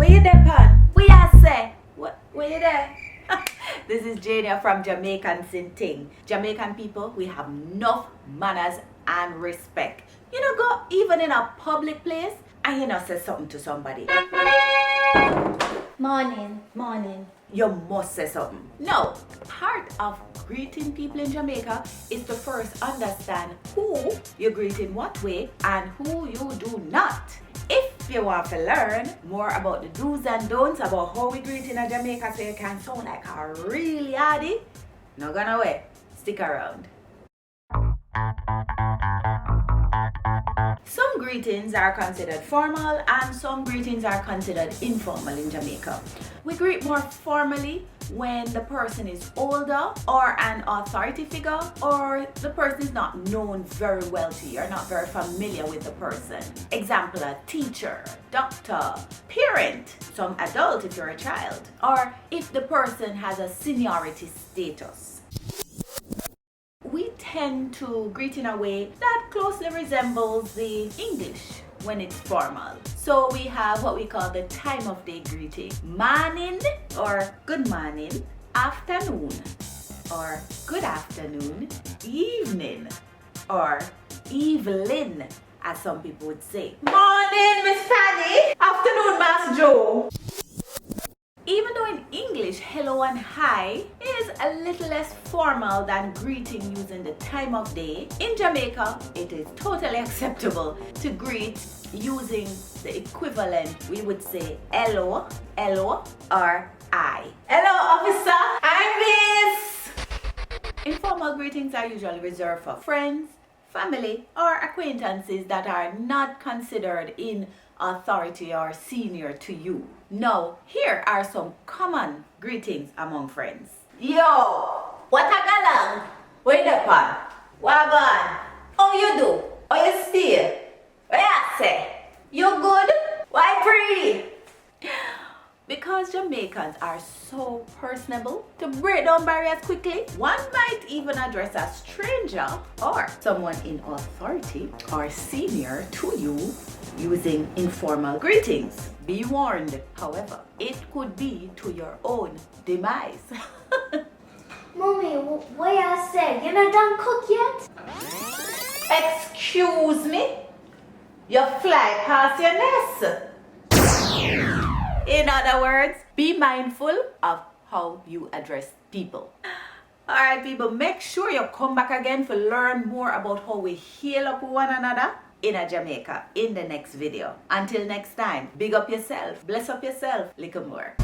Where you there, Pan? Where you say? Where you there? This is Jania from Jamaican Accent. Jamaican people, we have enough manners and respect. You know, go even in a public place and you know say something to somebody. Morning. You must say something. No, part of greeting people in Jamaica is to first understand who you greet in what way and who you do not. If you want to learn more about the do's and don'ts about how we greet in Jamaica so you can sound like a real yardie, not gonna wait. Stick around. Some greetings are considered formal and some greetings are considered informal in Jamaica. We greet more formally when the person is older or an authority figure or the person is not known very well to you. You're not very familiar with the person. Example, a teacher, doctor, parent, some adult if you're a child, or if the person has a seniority status. We tend to greet in a way that closely resembles the English when it's formal. So we have what we call the time of day greeting. Morning or good morning, afternoon or good afternoon, evening or evelyn as some people would say. Morning, Miss Fanny. Afternoon, Master Joe. Even though in English, hello and hi is a little less formal than greeting using the time of day, in Jamaica, it is totally acceptable to greet using the equivalent. We would say hello, or I. Hello, officer. I'm Miss. Informal greetings are usually reserved for friends, family, or acquaintances that are not considered in authority or senior to you. Now, here are some common greetings among friends. Yo, what a galang? Where the pan? Wagon. How you do? How you stay? Where you say? You good? Why pretty? Because Jamaicans are so personable, to break down barriers quickly, one might even address a stranger or someone in authority or senior to you using informal greetings. Be warned, however, it could be to your own demise. Mommy, what you say? You not done cook yet? Excuse me? You fly past your nest. In other words, be mindful of how you address people. Alright people, make sure you come back again to learn more about how we heal up one another in Jamaica in the next video. Until next time, big up yourself, bless up yourself, little more.